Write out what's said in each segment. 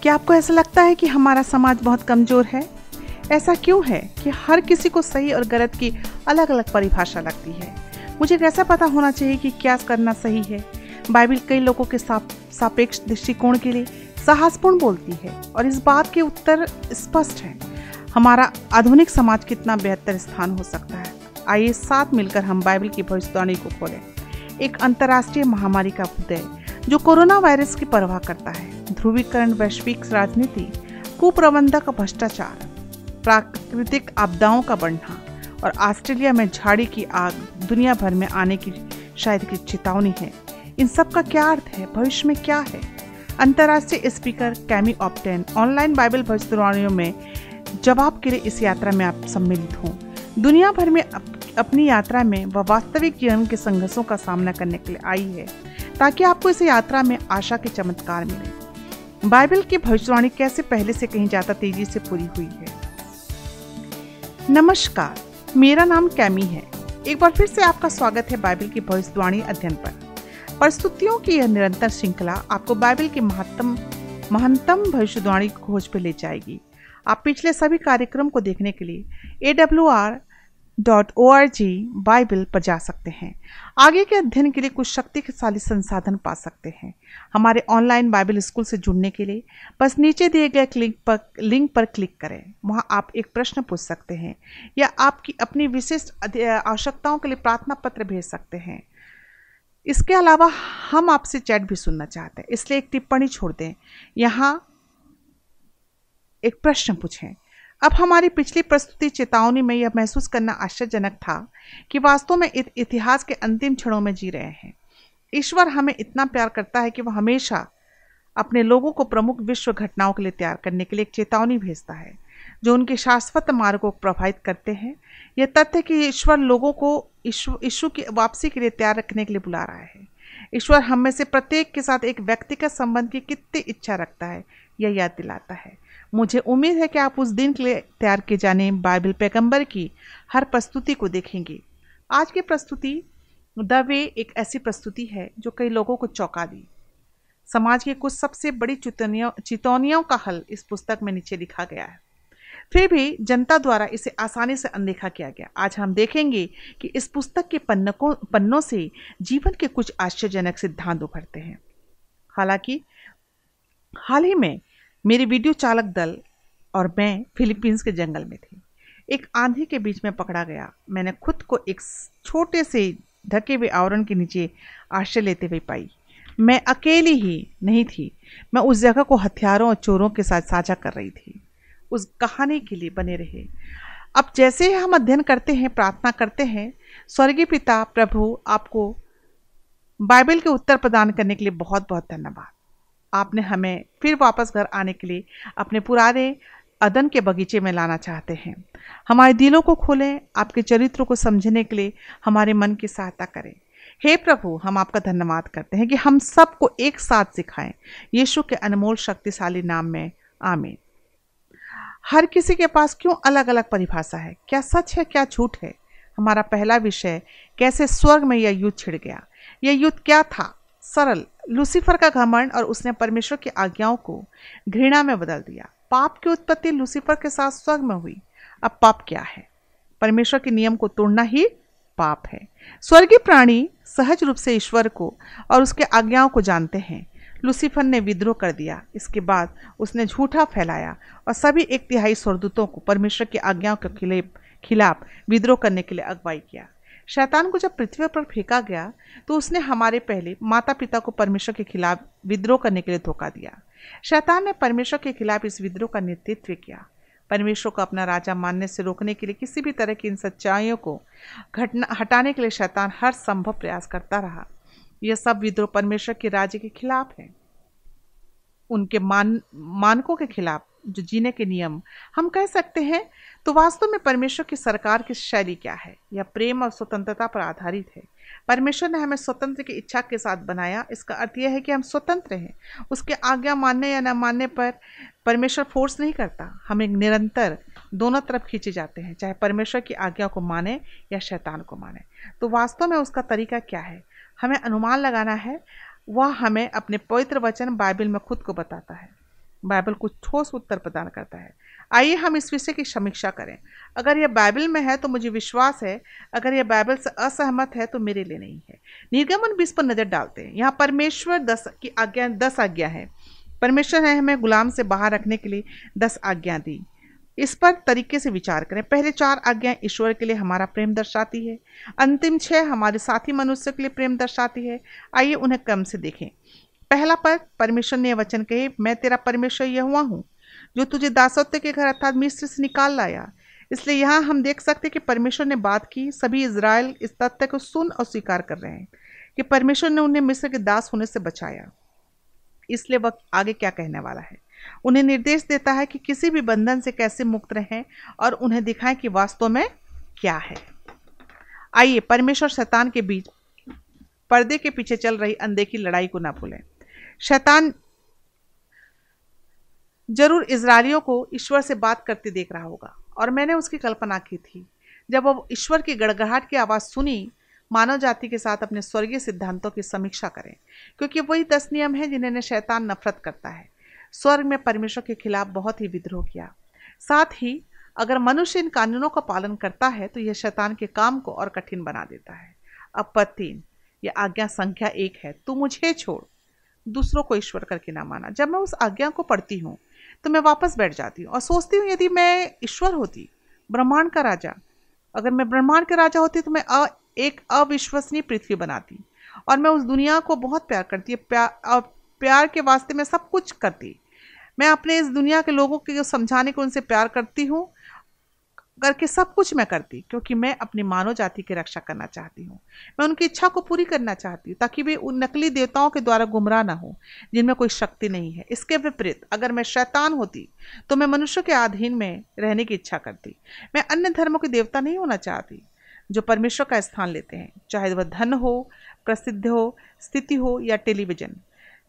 क्या आपको ऐसा लगता है कि हमारा समाज बहुत कमज़ोर है? ऐसा क्यों है कि हर किसी को सही और गलत की अलग अलग परिभाषा लगती है? मुझे कैसा पता होना चाहिए कि क्या करना सही है? बाइबल कई लोगों के सापेक्ष दृष्टिकोण के लिए साहसपूर्ण बोलती है और इस बात के उत्तर स्पष्ट है। हमारा आधुनिक समाज कितना बेहतर स्थान हो सकता है। आइए साथ मिलकर हम बाइबल की भविष्यवाणी को खोलें। एक अंतर्राष्ट्रीय महामारी का उदय जो कोरोना वायरस की परवाह करता है, ध्रुवीकरण, वैश्विक राजनीति, कुप्रबंधक, भ्रष्टाचार, प्राकृतिक आपदाओं का बढ़ना और ऑस्ट्रेलिया में झाड़ी की आग दुनिया भर में आने की शायद की चेतावनी है। इन सब का क्या अर्थ है? भविष्य में क्या है? अंतर्राष्ट्रीय स्पीकर कैमी ऑप्टेन ऑनलाइन बाइबल भविष्यवाणियों में जवाब के लिए इस यात्रा में आप सम्मिलित हों। दुनिया भर में अपनी यात्रा में वह वास्तविक जीवन के संघर्षों का सामना करने के लिए आई है ताकि आपको इस यात्रा में आशा के चमत्कार मिले। बाइबल की भविष्यवाणी कैसे पहले से कहीं ज्यादा तेजी से पूरी हुई है। नमस्कार, मेरा नाम कैमी है। एक बार फिर से आपका स्वागत है बाइबल की भविष्यवाणी अध्ययन पर। प्रस्तुतियों की यह निरंतर श्रृंखला आपको बाइबल की महत्तम भविष्यवाणी खोज पर ले जाएगी। आप पिछले सभी कार्यक्रम को देखने के लिए awr.org बाइबल पर जा सकते हैं। आगे के अध्ययन के लिए कुछ शक्तिशाली संसाधन पा सकते हैं। हमारे ऑनलाइन बाइबल स्कूल से जुड़ने के लिए बस नीचे दिए गए लिंक पर क्लिक करें। वहां आप एक प्रश्न पूछ सकते हैं या आपकी अपनी विशिष्ट आवश्यकताओं के लिए प्रार्थना पत्र भेज सकते हैं। इसके अलावा हम आपसे चैट भी सुनना चाहते हैं, इसलिए एक टिप्पणी छोड़ दें, यहाँ एक प्रश्न पूछें। अब हमारी पिछली प्रस्तुति चेतावनी में यह महसूस करना आश्चर्यजनक था कि वास्तव में इतिहास के अंतिम क्षणों में जी रहे हैं। ईश्वर हमें इतना प्यार करता है कि वह हमेशा अपने लोगों को प्रमुख विश्व घटनाओं के लिए तैयार करने के लिए एक चेतावनी भेजता है जो उनके शाश्वत मार्ग को प्रभावित करते हैं। यह तथ्य कि ईश्वर लोगों को यीशु की वापसी के लिए तैयार रखने के लिए बुला रहा है। ईश्वर हम में से प्रत्येक के साथ एक व्यक्तिगत संबंध की कितनी इच्छा रखता है, यह याद दिलाता है। मुझे उम्मीद है कि आप उस दिन के लिए तैयार किए जाने बाइबल पैगंबर की हर प्रस्तुति को देखेंगे। आज की प्रस्तुति द वे एक ऐसी प्रस्तुति है जो कई लोगों को चौंका दी। समाज की कुछ सबसे बड़ी चेतावनियों का हल इस पुस्तक में नीचे लिखा गया है, फिर भी जनता द्वारा इसे आसानी से अनदेखा किया गया। आज हम देखेंगे कि इस पुस्तक के पन्नों से जीवन के कुछ आश्चर्यजनक सिद्धांत उभरते हैं। हालांकि हाल ही में मेरे वीडियो चालक दल और मैं फिलीपींस के जंगल में थे। एक आंधी के बीच में पकड़ा गया। मैंने खुद को एक छोटे से ढके हुए आवरण के नीचे आश्रय लेते हुए पाई। मैं अकेली ही नहीं थी, मैं उस जगह को हथियारों और चोरों के साथ साझा कर रही थी। उस कहानी के लिए बने रहे। अब जैसे ही हम अध्ययन करते हैं, प्रार्थना करते हैं, स्वर्गीय पिता प्रभु, आपको बाइबल के उत्तर प्रदान करने के लिए बहुत बहुत धन्यवाद। आपने हमें फिर वापस घर आने के लिए अपने पुराने अदन के बगीचे में लाना चाहते हैं। हमारे दिलों को खोलें, आपके चरित्र को समझने के लिए हमारे मन की सहायता करें। हे प्रभु, हम आपका धन्यवाद करते हैं कि हम सबको एक साथ सिखाएं। यीशु के अनमोल शक्तिशाली नाम में, आमीन। हर किसी के पास क्यों अलग अलग परिभाषा है? क्या सच है, क्या झूठ है? हमारा पहला विषय, कैसे स्वर्ग में यह युद्ध छिड़ गया। यह युद्ध क्या था? सरल, लूसीफर का घमंड और उसने परमेश्वर की आज्ञाओं को घृणा में बदल दिया। पाप की उत्पत्ति लूसीफर के साथ स्वर्ग में हुई। अब पाप क्या है? परमेश्वर के नियम को तोड़ना ही पाप है। स्वर्गीय प्राणी सहज रूप से ईश्वर को और उसके आज्ञाओं को जानते हैं। लूसीफर ने विद्रोह कर दिया। इसके बाद उसने झूठा फैलाया और सभी 1/3 स्वर्गदूतों को परमेश्वर की आज्ञाओं के खिलाफ विद्रोह करने के लिए अगुवाई किया। शैतान को जब पृथ्वी पर फेंका गया तो उसने हमारे पहले माता पिता को परमेश्वर के खिलाफ विद्रोह करने के लिए धोखा दिया। शैतान ने परमेश्वर के खिलाफ इस विद्रोह का नेतृत्व किया। परमेश्वर को अपना राजा मानने से रोकने के लिए किसी भी तरह की इन सच्चाइयों को हटाने के लिए शैतान हर संभव प्रयास करता रहा। यह सब विद्रोह परमेश्वर के राज्य के खिलाफ है, उनके मानकों के खिलाफ, जो जीने के नियम हम कह सकते हैं। तो वास्तव में परमेश्वर की सरकार की शैली क्या है? यह प्रेम और स्वतंत्रता पर आधारित है। परमेश्वर ने हमें स्वतंत्र की इच्छा के साथ बनाया। इसका अर्थ यह है कि हम स्वतंत्र हैं। उसके आज्ञा मानने या न मानने पर परमेश्वर फोर्स नहीं करता। हम एक निरंतर दोनों तरफ खींचे जाते हैं, चाहे परमेश्वर की आज्ञा को माने या शैतान को माने। तो वास्तव में उसका तरीका क्या है? हमें अनुमान लगाना है। वह हमें अपने पवित्र वचन बाइबल में खुद को बताता है। बाइबल कुछ ठोस उत्तर प्रदान करता है। आइए हम इस विषय की समीक्षा करें। अगर यह बाइबल में है तो मुझे विश्वास है, अगर यह बाइबल से असहमत है तो मेरे लिए नहीं है। निर्गमन 20 पर नजर डालते हैं। यहाँ परमेश्वर 10 आज्ञा है। परमेश्वर ने हमें गुलाम से बाहर रखने के लिए 10 आज्ञा दी। इस पर तरीके से विचार करें। पहले 4 आज्ञा ईश्वर के लिए हमारा प्रेम दर्शाती है। अंतिम 6 हमारे साथी मनुष्य के लिए प्रेम दर्शाती है। आइए उन्हें क्रम से देखें। पहला पद, परमेश्वर ने यह वचन कहे, मैं तेरा परमेश्वर यहोवा हूँ जो तुझे दासत्व के घर अर्थात मिस्र से निकाल लाया। इसलिए यहाँ हम देख सकते हैं कि परमेश्वर ने बात की। सभी इज़राइल इस तथ्य को सुन और स्वीकार कर रहे हैं कि परमेश्वर ने उन्हें मिस्र के दास होने से बचाया। इसलिए वह आगे क्या कहने वाला है, उन्हें निर्देश देता है कि किसी भी बंधन से कैसे मुक्त रहें और उन्हें दिखाएं कि वास्तव में क्या है। आइए परमेश्वर शैतान के बीच पर्दे के पीछे चल रही अनदेखी लड़ाई को ना भूलें। शैतान जरूर इजरायलियों को ईश्वर से बात करते देख रहा होगा और मैंने उसकी कल्पना की थी। जब वो ईश्वर की गड़गड़ाहट की आवाज़ सुनी, मानव जाति के साथ अपने स्वर्गीय सिद्धांतों की समीक्षा करें, क्योंकि वही 10 नियम हैं जिन्हें शैतान नफरत करता है। स्वर्ग में परमेश्वर के खिलाफ बहुत ही विद्रोह किया। साथ ही अगर मनुष्य इन कानूनों का पालन करता है तो यह शैतान के काम को और कठिन बना देता है। अब पद 3, यह आज्ञा संख्या 1 है, तू मुझे छोड़ दूसरों को ईश्वर करके ना माना। जब मैं उस आज्ञा को पढ़ती हूँ तो मैं वापस बैठ जाती हूँ और सोचती हूँ, यदि मैं ईश्वर होती, ब्रह्मांड का राजा, अगर मैं ब्रह्मांड का राजा होती तो मैं एक अविश्वसनीय पृथ्वी बनाती और मैं उस दुनिया को बहुत प्यार करती है। प्यार के वास्ते मैं सब कुछ करती। मैं अपने इस दुनिया के लोगों को समझाने को उनसे प्यार करती हूँ, करके सब कुछ मैं करती, क्योंकि मैं अपनी मानव जाति की रक्षा करना चाहती हूँ। मैं उनकी इच्छा को पूरी करना चाहती हूँ ताकि वे उन नकली देवताओं के द्वारा गुमराह ना हो जिनमें कोई शक्ति नहीं है। इसके विपरीत अगर मैं शैतान होती तो मैं मनुष्य के अधीन में रहने की इच्छा करती। मैं अन्य धर्मों के देवता नहीं होना चाहती जो परमेश्वर का स्थान लेते हैं, चाहे वह धन हो, प्रसिद्ध हो, स्थिति हो या टेलीविजन।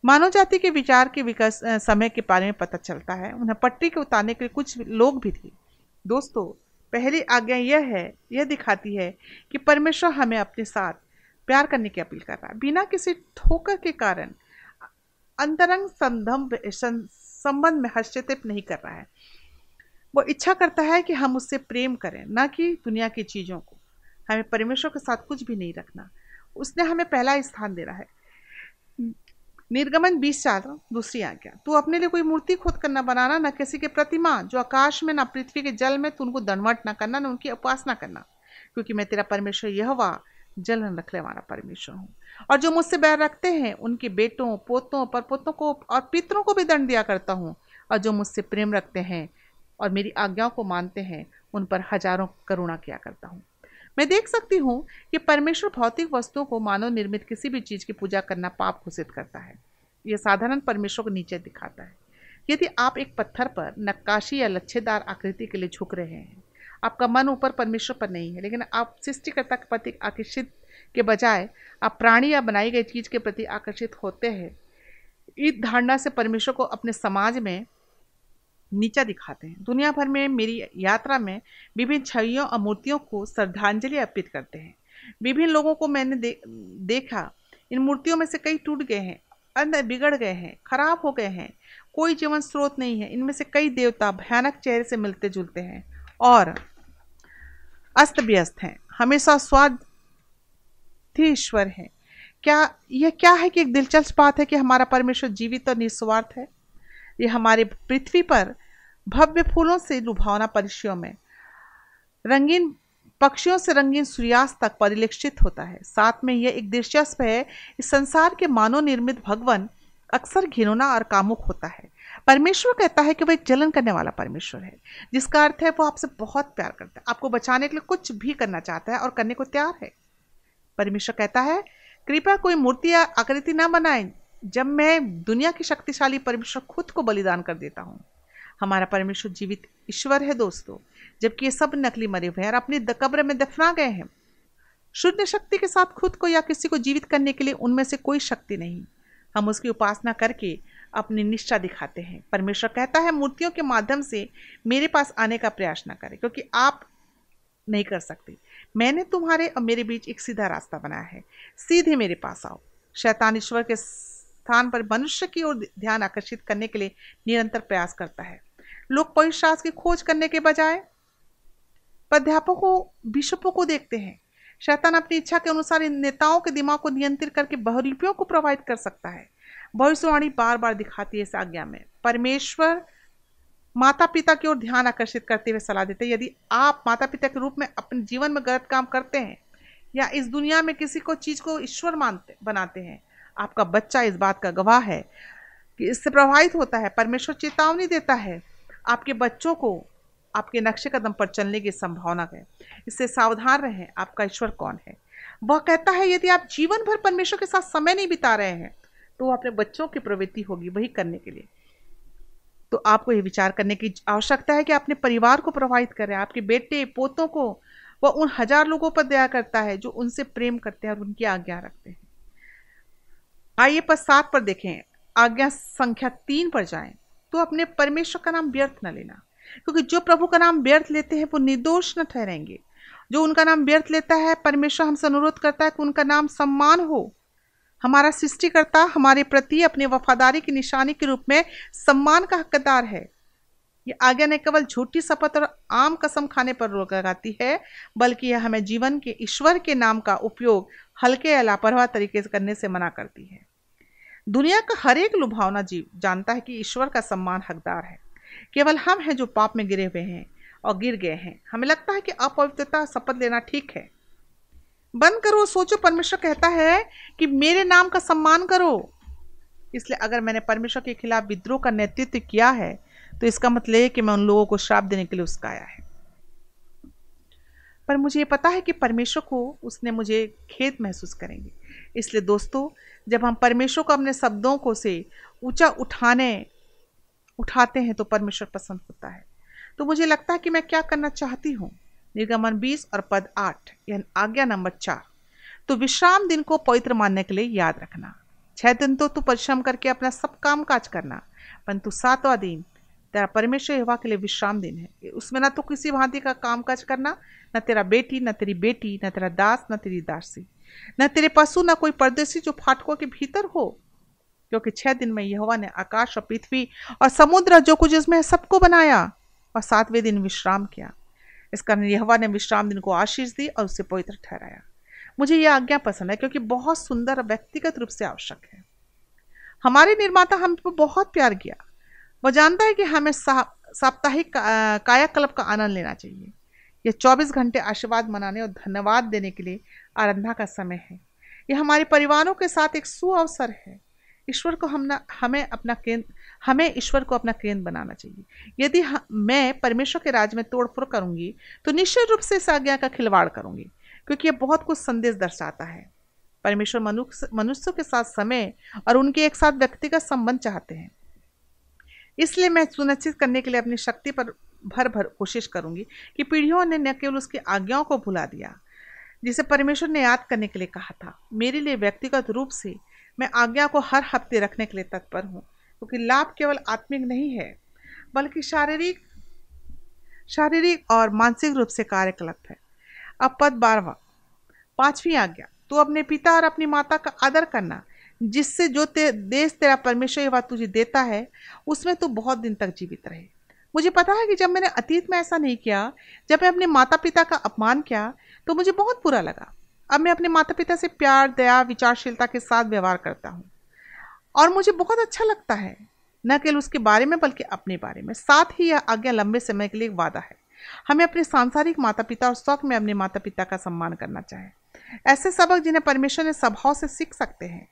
मानव जाति के विचार के विकास समय के बारे में पता चलता है। उन्हें पटरी के उतारने के लिए कुछ लोग भी थे। दोस्तों, पहली आज्ञा यह दिखाती है कि परमेश्वर हमें अपने साथ प्यार करने की अपील कर रहा है, बिना किसी ठोकर के कारण अंतरंग संबंध में हस्तक्षेप नहीं कर रहा है। वो इच्छा करता है कि हम उससे प्रेम करें, ना कि दुनिया की चीज़ों को। हमें परमेश्वर के साथ कुछ भी नहीं रखना। उसने हमें पहला स्थान दे रहा है। निर्गमन 20:4 दूसरी आज्ञा, तू अपने लिए कोई मूर्ति खोद कर न बनाना, न किसी के प्रतिमा जो आकाश में, न पृथ्वी के जल में, तू उनको दंडवत न करना, न उनकी उपासना करना, क्योंकि मैं तेरा परमेश्वर यहोवा जलन रखने वाला परमेश्वर हूँ। और जो मुझसे बैर रखते हैं उनके बेटों, पोतों, परपोतों को और पितरों को भी दंड दिया करता हूँ, और जो मुझसे प्रेम रखते हैं और मेरी आज्ञाओं को मानते हैं उन पर हजारों करुणा किया करता हूँ। मैं देख सकती हूँ कि परमेश्वर भौतिक वस्तुओं को, मानव निर्मित किसी भी चीज़ की पूजा करना पाप घोषित करता है। यह साधारण परमेश्वर को नीचे दिखाता है। यदि आप एक पत्थर पर नक्काशी या लच्छेदार आकृति के लिए झुक रहे हैं, आपका मन ऊपर परमेश्वर पर नहीं है, लेकिन आप सृष्टिकर्ता के प्रति आकर्षित के बजाय आप प्राणी या बनाई गई चीज़ के प्रति आकर्षित होते हैं, इस धारणा से परमेश्वर को अपने समाज में नीचा दिखाते हैं। दुनिया भर में मेरी यात्रा में विभिन्न छवियों और मूर्तियों को श्रद्धांजलि अर्पित करते हैं। विभिन्न लोगों को मैंने देखा। इन मूर्तियों में से कई टूट गए हैं, अन्य बिगड़ गए हैं, खराब हो गए हैं, कोई जीवन स्रोत नहीं है। इनमें से कई देवता भयानक चेहरे से मिलते जुलते हैं और अस्त व्यस्त हैं, हमेशा स्वार्थी ईश्वर है। क्या है कि एक दिलचस्प बात है कि हमारा परमेश्वर जीवित और निस्वार्थ है। ये हमारे पृथ्वी पर भव्य फूलों से लुभावना परिदृश्यों में, रंगीन पक्षियों से रंगीन सूर्यास्त तक परिलक्षित होता है। साथ में यह एक दिलचस्प है, इस संसार के मानव निर्मित भगवान अक्सर घिनौना और कामुक होता है। परमेश्वर कहता है कि वह एक जलन करने वाला परमेश्वर है, जिसका अर्थ है वो आपसे बहुत प्यार करता है, आपको बचाने के लिए कुछ भी करना चाहता है और करने को तैयार है। परमेश्वर कहता है, कृपया कोई मूर्ति या आकृति ना बनाए जब मैं दुनिया की शक्तिशाली परमेश्वर खुद को बलिदान कर देता हूँ। हमारा परमेश्वर जीवित ईश्वर है दोस्तों, जबकि ये सब नकली मरे हुए हैं और अपनी कब्र में दफना गए हैं। शून्य शक्ति के साथ खुद को या किसी को जीवित करने के लिए उनमें से कोई शक्ति नहीं। हम उसकी उपासना करके अपनी निष्ठा दिखाते हैं। परमेश्वर कहता है, मूर्तियों के माध्यम से मेरे पास आने का प्रयास न करें, क्योंकि आप नहीं कर सकते। मैंने तुम्हारे और मेरे बीच एक सीधा रास्ता बनाया है, सीधे मेरे पास आओ। शैतान ईश्वर के स्थान पर मनुष्य की ओर ध्यान आकर्षित करने के लिए निरंतर प्रयास करता है। लोग पवित्र शास्त्र की खोज करने के बजाय प्राध्यापकों, बिशपों को देखते हैं। शैतान अपनी इच्छा के अनुसार इन नेताओं के दिमाग को नियंत्रित करके बहुरूपियों को प्रभावित कर सकता है। भविष्यवाणी बार बार दिखाती है इस आज्ञा में। परमेश्वर माता पिता की ओर ध्यान आकर्षित करते हुए सलाह देते हैं, यदि आप माता पिता के रूप में अपने जीवन में गलत काम करते हैं या इस दुनिया में किसी को चीज को ईश्वर बनाते हैं, आपका बच्चा इस बात का गवाह है कि इससे प्रभावित होता है। परमेश्वर चेतावनी देता है आपके बच्चों को आपके नक्शे कदम पर चलने की संभावना है। इससे सावधान रहें। आपका ईश्वर कौन है? वह कहता है यदि आप जीवन भर परमेश्वर के साथ समय नहीं बिता रहे हैं तो अपने बच्चों की प्रवृत्ति होगी वही करने के लिए। तो आपको ये विचार करने की आवश्यकता है कि अपने परिवार को प्रभावित कर रहे हैं। आपके बेटे पोतों को वह उन हजार लोगों पर दया करता है जो उनसे प्रेम करते हैं और उनकी आज्ञा रखते हैं। आइए पद 7 पर देखें। आज्ञा संख्या 3 पर जाएं। तो अपने परमेश्वर का नाम व्यर्थ न लेना, क्योंकि जो प्रभु का नाम व्यर्थ लेते हैं वो निर्दोष न ठहरेंगे। जो उनका नाम व्यर्थ लेता है, परमेश्वर हमसे अनुरोध करता है कि उनका नाम सम्मान हो। हमारा सृष्टिकर्ता हमारे प्रति अपनी वफादारी की निशानी के रूप में सम्मान का हकदार है। ये आज्ञा न केवल झूठी शपथ और आम कसम खाने पर रोक लगाती है, बल्कि यह हमें जीवन के ईश्वर के नाम का उपयोग हल्के या लापरवाह तरीके से करने से मना करती है। दुनिया का हर एक लुभावना जीव जानता है कि ईश्वर का सम्मान हकदार है। केवल हम हैं जो पाप में गिरे हुए हैं और गिर गए हैं। हमें लगता है कि अपवित्रता शपथ लेना ठीक है। बंद करो, सोचो। परमेश्वर कहता है कि मेरे नाम का सम्मान करो। इसलिए अगर मैंने परमेश्वर के खिलाफ विद्रोह का नेतृत्व किया है तो इसका मतलब है कि मैं उन लोगों को श्राप देने के लिए उस्काया है। पर मुझे ये पता है कि परमेश्वर को उसने मुझे खेद महसूस करेंगे। इसलिए दोस्तों, जब हम परमेश्वर को अपने शब्दों को से ऊंचा उठाते हैं तो परमेश्वर पसंद होता है। तो मुझे लगता है कि मैं क्या करना चाहती हूँ। निर्गमन 20 और पद 8 यानी आज्ञा नंबर 4। तो विश्राम दिन को पवित्र मानने के लिए याद रखना। 6 दिन तो तू परिश्रम करके अपना सब काम काज करना, परंतु 7वां दिन तेरा परमेश्वर यहोवा के लिए विश्राम दिन है। उसमें ना तो किसी भांति का काम काज करना, न तेरा बेटी, न तेरी बेटी, न तेरा दास, न तेरी दासी, न तेरे पशु, न कोई परदेशी जो फाटकों के भीतर हो, क्योंकि 6 दिन में यहोवा ने आकाश और पृथ्वी और समुद्र जो कुछ इसमें है सबको बनाया और 7वें दिन विश्राम किया। इस कारण यहोवा ने विश्राम दिन को आशीष दी और उसे पवित्र ठहराया। मुझे यह आज्ञा पसंद है क्योंकि बहुत सुंदर और व्यक्तिगत रूप से आवश्यक है। हमारे निर्माता हम पर बहुत प्यार किया। वह जानता है कि हमें साप्ताहिक कायाकल्प का आनंद लेना चाहिए। यह 24 घंटे आशीर्वाद मनाने और धन्यवाद देने के लिए आराधना का समय है। यह हमारे परिवारों के साथ एक सुअवसर है। ईश्वर को हमें ईश्वर को अपना केंद्र बनाना चाहिए। यदि मैं परमेश्वर के राज्य में तोड़फोड़ करूंगी तो निश्चित रूप से इस आज्ञा का खिलवाड़ करूंगी, क्योंकि यह बहुत कुछ संदेश दर्शाता है। परमेश्वर मनुष्यों के साथ समय और उनके एक साथ व्यक्तिगत संबंध चाहते हैं। इसलिए मैं सुनिश्चित करने के लिए अपनी शक्ति पर भर कोशिश करूंगी कि पीढ़ियों ने न केवल उसकी आज्ञाओं को भुला दिया जिसे परमेश्वर ने याद करने के लिए कहा था। मेरे लिए व्यक्तिगत रूप से मैं आज्ञा को हर हफ्ते रखने के लिए तत्पर हूँ, क्योंकि लाभ केवल आत्मिक नहीं है बल्कि शारीरिक और मानसिक रूप से कार्यकलाप है। अब पद 12, 5वीं आज्ञा। तो अपने पिता और अपनी माता का आदर करना, जिससे जो देश तेरा परमेश्वर यहोवा तुझे देता है उसमें तू बहुत दिन तक जीवित रहे। मुझे पता है कि जब मैंने अतीत में ऐसा नहीं किया, जब मैं अपने माता पिता का अपमान किया तो मुझे बहुत बुरा लगा। अब मैं अपने माता पिता से प्यार, दया, विचारशीलता के साथ व्यवहार करता हूँ और मुझे बहुत अच्छा लगता है, न केवल उसके बारे में बल्कि अपने बारे में। साथ ही यह आज्ञा लंबे समय के लिए एक वादा है। हमें अपने सांसारिक माता पिता और शौक में अपने माता पिता का सम्मान करना चाहिए। ऐसे सबक जिन्हें परमेश्वर ने स्वभाव से सीख सकते हैं।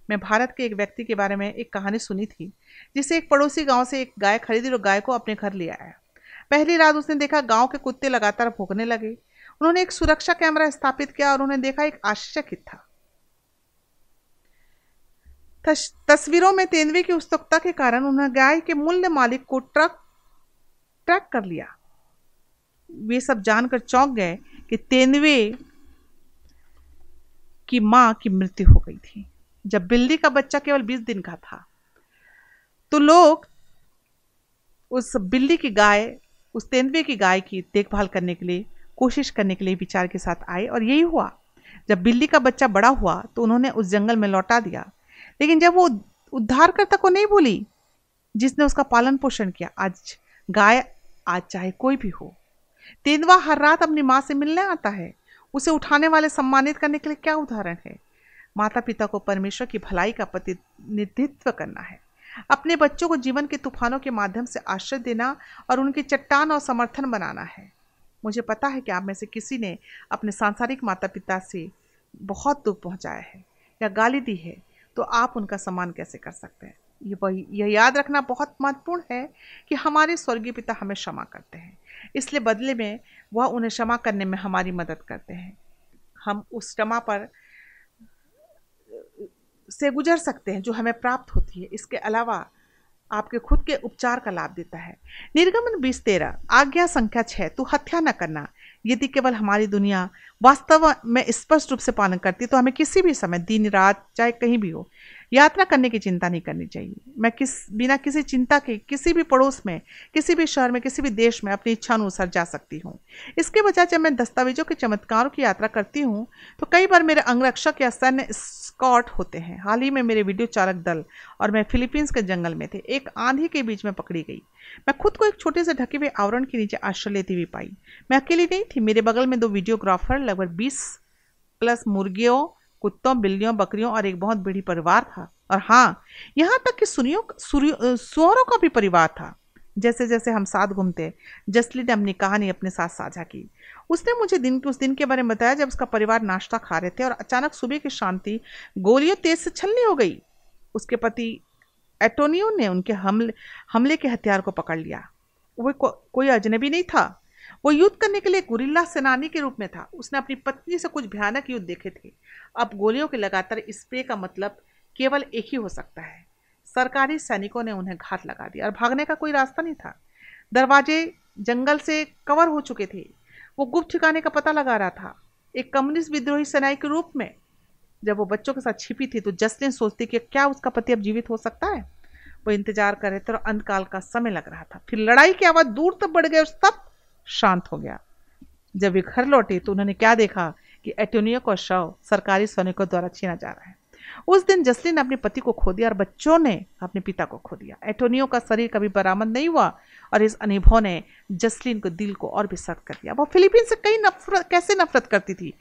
मैं भारत के एक व्यक्ति के बारे में एक कहानी सुनी थी, जिसे एक पड़ोसी गांव से एक गाय खरीदी और गाय को अपने घर ले आया। पहली रात उसने देखा गांव के कुत्ते लगातार भौंकने लगे। उन्होंने एक सुरक्षा कैमरा स्थापित किया और उन्होंने देखा एक आश्चर्यचकित था। तस्वीरों में तेंदुए की उत्सुकता के कारण उन्होंने गाय के मूल्य मालिक को ट्रैक कर लिया। वे सब जानकर चौंक गए कि तेंदुए की मां की मृत्यु हो गई थी। जब बिल्ली का बच्चा केवल 20 दिन का था तो लोग उस तेंदुए की गाय की देखभाल करने के लिए कोशिश करने के लिए विचार के साथ आए और यही हुआ। जब बिल्ली का बच्चा बड़ा हुआ तो उन्होंने उस जंगल में लौटा दिया, लेकिन जब वो उद्धारकर्ता को नहीं भूली जिसने उसका पालन पोषण किया। आज गाय, आज चाहे कोई भी हो, तेंदुआ हर रात अपनी माँ से मिलने आता है। उसे उठाने वाले सम्मानित करने के लिए क्या उदाहरण है। माता पिता को परमेश्वर की भलाई का प्रतिनिधित्व करना है, अपने बच्चों को जीवन के तूफानों के माध्यम से आश्रय देना और उनकी चट्टान और समर्थन बनाना है। मुझे पता है कि आप में से किसी ने अपने सांसारिक माता पिता से बहुत दुख पहुंचाया है या गाली दी है, तो आप उनका सम्मान कैसे कर सकते हैं। यह याद रखना बहुत महत्वपूर्ण है कि हमारे स्वर्गीय पिता हमें क्षमा करते हैं, इसलिए बदले में वह उन्हें क्षमा करने में हमारी मदद करते हैं। हम उस क्षमा पर से गुजर सकते हैं जो हमें प्राप्त होती है। इसके अलावा आपके खुद के उपचार का लाभ देता है। निर्गमन 20:13, आज्ञा संख्या 6, तू हत्या न करना। यदि केवल हमारी दुनिया वास्तव में स्पष्ट रूप से पालन करती तो हमें किसी भी समय, दिन रात, चाहे कहीं भी हो, यात्रा करने की चिंता नहीं करनी चाहिए। मैं बिना किसी चिंता के किसी भी पड़ोस में, किसी भी शहर में, किसी भी देश में अपनी इच्छा अनुसार जा सकती हूँ। इसके बजाय जब मैं दस्तावेजों के चमत्कारों की यात्रा करती हूँ तो कई बार मेरे अंगरक्षक या सैन्य स्कॉट होते हैं। हाल ही में मेरे वीडियो चालक दल और मैं फिलीपींस के जंगल में थे। एक आंधी के बीच में पकड़ी गई। मैं खुद को एक छोटे से ढके हुए आवरण के नीचे आश्रय लेती हुई पाई। मैं अकेली नहीं थी, मेरे बगल में 2 वीडियोग्राफर, लगभग 20+ मुर्गियों, कुत्तों, बिल्लियों, बकरियों और एक बहुत बड़ी परिवार था। और हाँ, यहाँ तक कि सुअरों का भी परिवार था। जैसे जैसे हम साथ घूमते, जसली ने अपनी कहानी अपने साथ साझा की। उसने मुझे उस दिन के बारे में बताया जब उसका परिवार नाश्ता खा रहे थे और अचानक सुबह की शांति गोलियों तेज से छलनी हो गई। उसके पति एंटोनियो ने उनके हमले के हथियार को पकड़ लिया। वो कोई अजनबी नहीं था, वो युद्ध करने के लिए गुरिल्ला सेनानी के रूप में था। उसने अपनी पत्नी से कुछ भयानक युद्ध देखे थे। अब गोलियों के लगातार स्प्रे का मतलब केवल एक ही हो सकता है। सरकारी सैनिकों ने उन्हें घात लगा दिया और भागने का कोई रास्ता नहीं था। दरवाजे जंगल से कवर हो चुके थे। वो गुप्त ठिकाने का पता लगा रहा था, एक कम्युनिस्ट विद्रोही सेनानी के रूप में। जब वो बच्चों के साथ छिपी थी तो जसलिन सोचती कि क्या उसका पति अब जीवित हो सकता है। वो इंतजार कर रहे थे और अंतकाल का समय लग रहा था। फिर लड़ाई की आवाज दूर तक बढ़ गई और सब शांत हो गया। जब वे घर लौटे तो उन्होंने क्या देखा कि एंटोनियो का शव सरकारी सैनिकों द्वारा छीना जा रहा है। उस दिन जसलिन ने अपने पति को खो दिया और बच्चों ने अपने पिता को खो दिया। एंटोनियो का शरीर कभी बरामद नहीं हुआ और इस अनुभव ने जसलिन को दिल को और भी सख्त कर दिया। वो फिलीपींस से कैसे नफरत करती थी।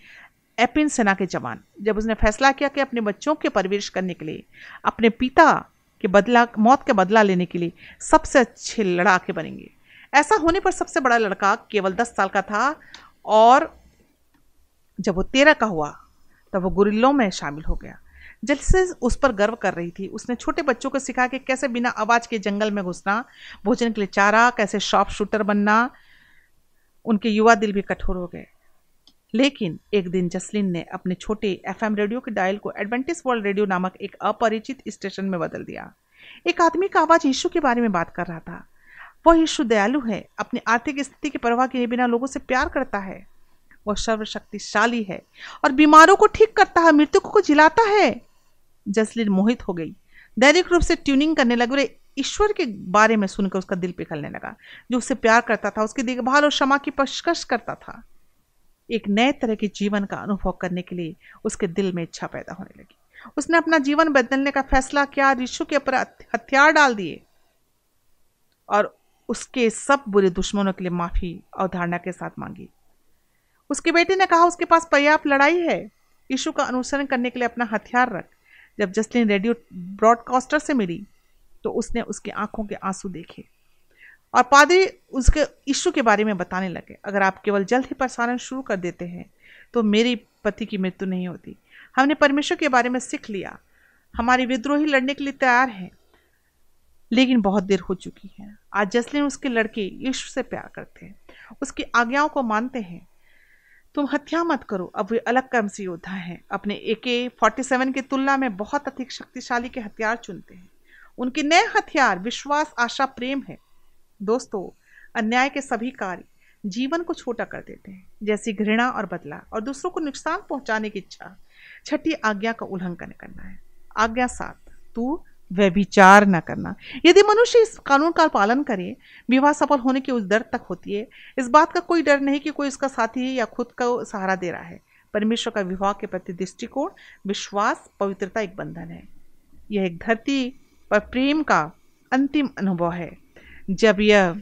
एपिन सेना के जवान, जब उसने फैसला किया कि अपने बच्चों के परवरिश करने के लिए, अपने पिता के मौत के बदला लेने के लिए सबसे अच्छे लड़ाके बनेंगे। ऐसा होने पर सबसे बड़ा लड़का केवल 10 साल का था और जब वो 13 का हुआ तब वो गुरिल्लों में शामिल हो गया। जैसे उस पर गर्व कर रही थी। उसने छोटे बच्चों को सिखाया कि कैसे बिना आवाज के जंगल में घुसना, भोजन के लिए चारा, कैसे शॉप शूटर बनना। उनके युवा दिल भी कठोर हो गए। लेकिन एक दिन जसलिन ने अपने छोटे FM रेडियो के डायल को एडवेंटिस्ट वर्ल्ड रेडियो नामक एक अपरिचित स्टेशन में बदल दिया। एक आदमी का आवाज यीशु के बारे में बात कर रहा था। वह यीशु दयालु है, अपनी आर्थिक स्थिति की परवाह किए बिना लोगों से प्यार करता है। वह सर्वशक्तिशाली है और बीमारों को ठीक करता है, मृतकों को जिलाता है। जसलिन मोहित हो गई। दैनिक रूप से ट्यूनिंग करने लगे और ईश्वर के बारे में सुनकर उसका दिल पिघलने लगा, जो उससे प्यार करता था, उसकी देखभाल और क्षमा की पेशकश करता था। एक नए तरह के जीवन का अनुभव करने के लिए उसके दिल में इच्छा पैदा होने लगी। उसने अपना जीवन बदलने का फैसला किया, यीशु के ऊपर हथियार डाल दिए और उसके सब बुरे दुश्मनों के लिए माफी अवधारणा के साथ मांगी। उसके बेटे ने कहा उसके पास पर्याप्त लड़ाई है, यीशु का अनुसरण करने के लिए अपना हथियार रख। जब जसलिन रेडियो ब्रॉडकास्टर से मिली तो उसने उसकी आंखों के आंसू देखे और पादरी उसके यीशु के बारे में बताने लगे। अगर आप केवल जल्द ही प्रसारण शुरू कर देते हैं तो मेरी पति की मृत्यु नहीं होती। हमने परमेश्वर के बारे में सीख लिया, हमारी विद्रोही लड़ने के लिए तैयार है, लेकिन बहुत देर हो चुकी है। आज जसलिन उसके लड़के यीशु से प्यार करते हैं, उसकी आज्ञाओं को मानते हैं। तुम हत्या मत करो। अब वे अलग कर्म से योद्धा हैं, अपने AK-47 की तुलना में बहुत अधिक शक्तिशाली के हथियार चुनते हैं। उनके नए हथियार विश्वास, आशा, प्रेम है। दोस्तों, अन्याय के सभी कार्य जीवन को छोटा कर देते हैं, जैसी घृणा और बदला और दूसरों को नुकसान पहुंचाने की इच्छा। छठी आज्ञा का उल्लंघन करना है। आज्ञा 7, तू व्यभिचार न करना। यदि मनुष्य इस कानून का पालन करे, विवाह सफल होने की उस दर तक होती है। इस बात का कोई डर नहीं कि कोई उसका साथी है या खुद का सहारा दे रहा है। परमेश्वर का विवाह के प्रति दृष्टिकोण, विश्वास, पवित्रता एक बंधन है। यह एक धरती पर प्रेम का अंतिम अनुभव है। जब यह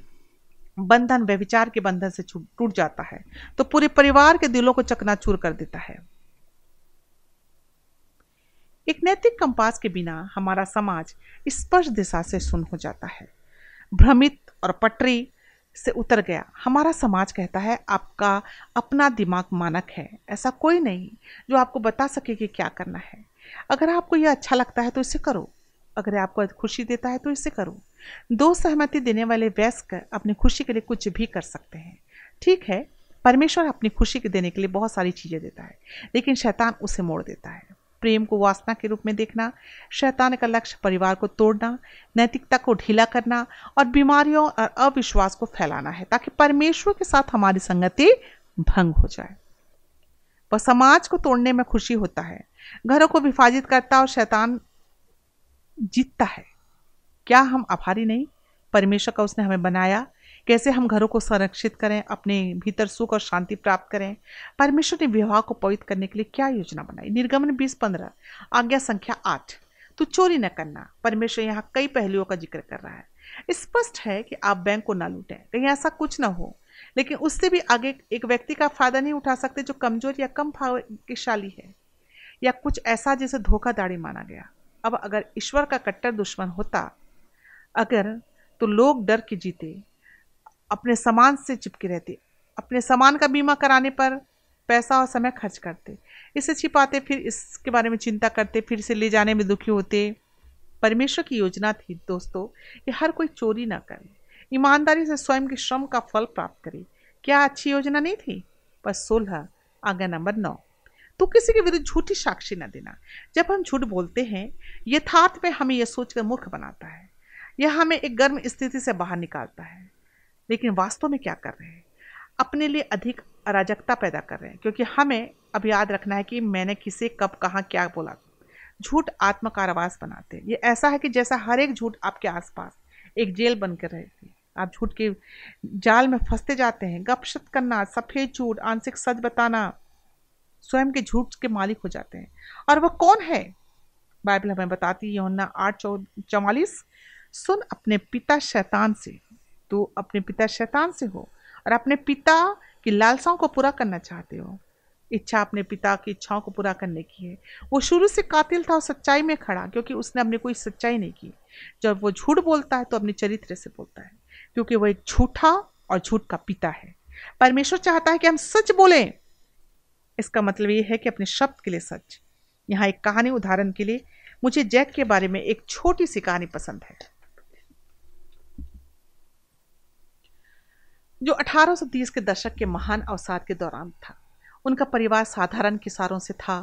बंधन व्यभिचार के बंधन से टूट जाता है तो पूरे परिवार के दिलों को चकनाचूर कर देता है। एक नैतिक कंपास के बिना हमारा समाज स्पष्ट दिशा से शून्य हो जाता है, भ्रमित और पटरी से उतर गया। हमारा समाज कहता है आपका अपना दिमाग मानक है, ऐसा कोई नहीं जो आपको बता सके कि क्या करना है। अगर आपको यह अच्छा लगता है तो इसे करो, अगर आपको खुशी देता है तो इसे करो। दो सहमति देने वाले वयस्क अपनी खुशी के लिए कुछ भी कर सकते हैं। ठीक है, परमेश्वर अपनी खुशी के देने के लिए बहुत सारी चीजें देता है, लेकिन शैतान उसे मोड़ देता है। प्रेम को वासना के रूप में देखना, शैतान का लक्ष्य परिवार को तोड़ना, नैतिकता को ढीला करना और बीमारियों और अविश्वास को फैलाना है, ताकि परमेश्वर के साथ हमारी संगति भंग हो जाए। वह समाज को तोड़ने में खुशी होता है, घरों को विभाजित करता और शैतान जीतता है। क्या हम आभारी नहीं? परमेश्वर का उसने हमें बनाया, कैसे हम घरों को संरक्षित करें, अपने भीतर सुख और शांति प्राप्त करें। परमेश्वर ने विवाह को पवित्र करने के लिए क्या योजना बनाई? निर्गमन 20:15, आज्ञा संख्या 8, तू चोरी न करना। परमेश्वर यहाँ कई पहलुओं का जिक्र कर रहा है। स्पष्ट है कि आप बैंक को ना लूटें, कहीं ऐसा कुछ ना हो, लेकिन उससे भी आगे एक व्यक्ति का फायदा नहीं उठा सकते जो कमजोर या कम भाग्यशाली है, या कुछ ऐसा जिसे धोखाधड़ी माना गया। अब अगर ईश्वर का कट्टर दुश्मन होता अगर, तो लोग डर के जीते, अपने सामान से चिपके रहते, अपने सामान का बीमा कराने पर पैसा और समय खर्च करते, इसे छिपाते, फिर इसके बारे में चिंता करते, फिर इसे ले जाने में दुखी होते। परमेश्वर की योजना थी दोस्तों कि हर कोई चोरी ना करे, ईमानदारी से स्वयं के श्रम का फल प्राप्त करे। क्या अच्छी योजना नहीं थी? पर 16, आज्ञा नंबर 9, तो किसी के विरुद्ध झूठी साक्षी न देना। जब हम झूठ बोलते हैं, यथार्थ में हमें यह सोचकर मूर्ख बनाता है, यह हमें एक गर्म स्थिति से बाहर निकालता है, लेकिन वास्तव में क्या कर रहे हैं? अपने लिए अधिक अराजकता पैदा कर रहे हैं, क्योंकि हमें अब याद रखना है कि मैंने किसे कब कहाँ क्या बोला। झूठ आत्मा का आवास बनाते हैं। ये ऐसा है कि जैसा हर एक झूठ आपके आसपास एक जेल बनकर रहती है। आप झूठ के जाल में फंसते जाते हैं। गपशप करना, सफेद झूठ, आंशिक सच बताना, स्वयं के झूठ के मालिक हो जाते हैं। और वह कौन है? बाइबल हमें बताती है, यूहन्ना 8:44, सुन अपने पिता शैतान से, तू अपने पिता शैतान से हो और अपने पिता की लालसाओं को पूरा करना चाहते हो। इच्छा अपने पिता की इच्छाओं को पूरा करने की है। वो शुरू से कातिल था और सच्चाई में खड़ा, क्योंकि उसने अपने कोई सच्चाई नहीं की। जब वो झूठ बोलता है तो अपने चरित्र से बोलता है, क्योंकि वो एक झूठा और झूठ का पिता है। परमेश्वर चाहता है कि हम सच बोलें। इसका मतलब ये है कि अपने शब्द के लिए सच। यहाँ एक कहानी उदाहरण के लिए, मुझे जैक के बारे में एक छोटी सी कहानी पसंद है, जो 1830 के दशक के महान अवसाद के दौरान था। उनका परिवार साधारण किसानों से था।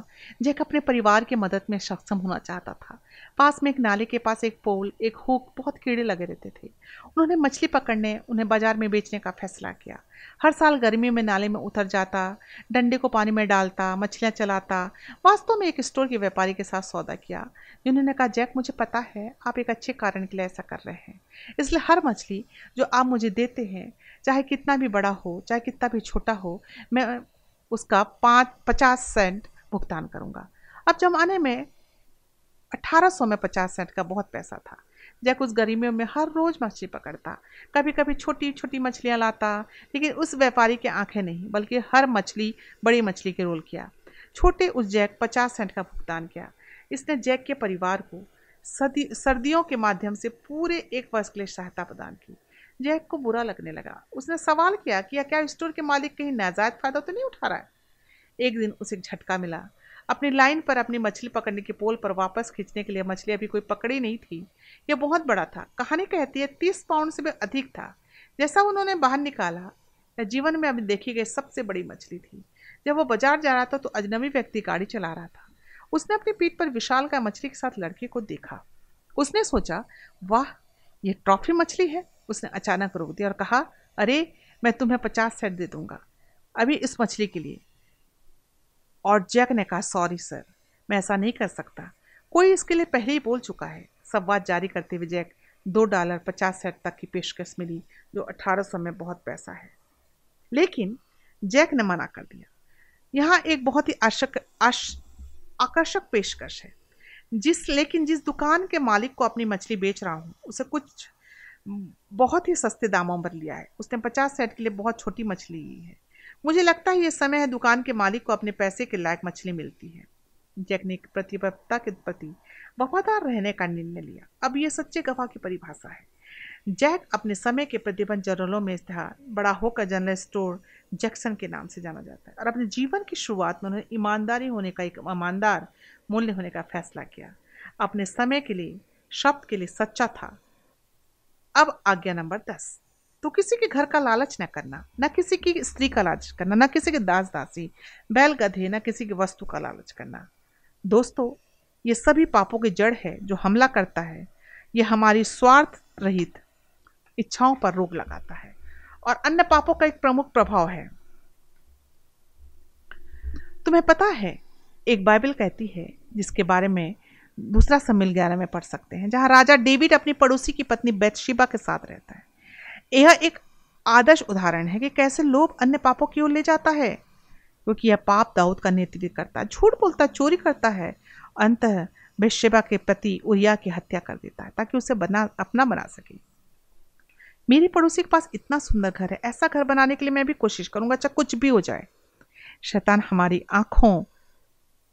जैक अपने परिवार की मदद में सक्षम होना चाहता था। पास में एक नाले के पास एक पोल, एक हुक, बहुत कीड़े लगे रहते थे। उन्होंने मछली पकड़ने, उन्हें बाजार में बेचने का फैसला किया। हर साल गर्मी में नाले में उतर जाता, डंडे को पानी में डालता, मछलियाँ चलाता। वास्तव में एक स्टोर के व्यापारी के साथ सौदा किया, जिन्होंने कहा, जैक मुझे पता है आप एक अच्छे कारण के लिए ऐसा कर रहे हैं, इसलिए हर मछली जो आप मुझे देते हैं, चाहे कितना भी बड़ा हो, चाहे कितना भी छोटा हो, मैं उसका 50 सेंट भुगतान करूंगा। अब जमाने में 1800 में 50 सेंट का बहुत पैसा था। जैक उस गर्मियों में हर रोज मछली पकड़ता, कभी कभी छोटी छोटी मछलियां लाता, लेकिन उस व्यापारी की आंखें नहीं, बल्कि हर मछली बड़ी मछली के रोल किया। छोटे उस जैक 50 सेंट का भुगतान किया। इसने जैक के परिवार को सर्दियों के माध्यम से पूरे एक वर्ष के लिए सहायता प्रदान की। जैक को बुरा लगने लगा। उसने सवाल किया कि क्या स्टोर के मालिक कहीं नाजायज फायदा तो नहीं उठा रहा है। एक दिन उसे एक झटका मिला। अपनी लाइन पर अपनी मछली पकड़ने के पोल पर वापस खींचने के लिए मछली अभी कोई पकड़ी नहीं थी। यह बहुत बड़ा था। कहानी कहती है 30 पाउंड से भी अधिक था। जैसा उन्होंने बाहर निकाला, यह जीवन में अभी देखी गई सबसे बड़ी मछली थी। जब वो बाजार जा रहा था तो अजनबी व्यक्ति गाड़ी चला रहा था। उसने अपनी पीठ पर विशाल का मछली के साथ लड़के को देखा। उसने सोचा, वाह, ये ट्रॉफी मछली है। उसने अचानक रोक दिया और कहा, अरे, मैं तुम्हें 50 सेंट दे दूंगा अभी इस मछली के लिए। और जैक ने कहा, सॉरी सर, मैं ऐसा नहीं कर सकता, कोई इसके लिए पहले ही बोल चुका है। संवाद जारी करते हुए जैक $2.50 तक की पेशकश मिली, जो 1800 में बहुत पैसा है। लेकिन जैक ने मना कर दिया। यहाँ एक बहुत ही आकर्षक पेशकश है। लेकिन जिस दुकान के मालिक को अपनी मछली बेच रहा हूँ उसे कुछ बहुत ही सस्ते दामों पर लिया है। उसने 50 सेंट के लिए बहुत छोटी मछली ली है। मुझे लगता है ये समय है दुकान के मालिक को अपने पैसे के लायक मछली मिलती है। जैक ने प्रतिबद्धता के प्रति वफादार रहने का निर्णय लिया। अब ये सच्चे गवाह की परिभाषा है। जैक अपने समय के प्रतिबंध जर्नलों में था। बड़ा होकर जनरल स्टोर जैक्सन के नाम से जाना जाता है और अपने जीवन की शुरुआत में उन्होंने ईमानदार मूल्य होने का फैसला किया। अपने समय के लिए शब्द के लिए सच्चा था। अब आज्ञा नंबर 10, तो किसी के घर का लालच न करना, न किसी की स्त्री का लालच करना, न किसी के दास दासी बैल गधे, न किसी की वस्तु का लालच करना। दोस्तों, ये सभी पापों की जड़ है जो हमला करता है। ये हमारी स्वार्थ रहित इच्छाओं पर रोक लगाता है और अन्य पापों का एक प्रमुख प्रभाव है। तुम्हें पता है, एक बाइबल कहती है जिसके बारे में दूसरा शमूएल 11 में पढ़ सकते हैं, जहां राजा डेविड अपनी पड़ोसी की पत्नी बैतशेबा के साथ रहता है। यह एक आदर्श उदाहरण है कि कैसे लोभ अन्य पापों की ओर ले जाता है, क्योंकि यह पाप दाऊद का नेतृत्व करता है, झूठ बोलता, चोरी करता है, अंततः बैतशेबा के पति उरिय्याह की हत्या कर देता है ताकि उसे अपना बना सके। मेरी पड़ोसी के पास इतना सुंदर घर है, ऐसा घर बनाने के लिए मैं भी कोशिश करूंगा, चाहे कुछ भी हो जाए। शैतान हमारी आंखों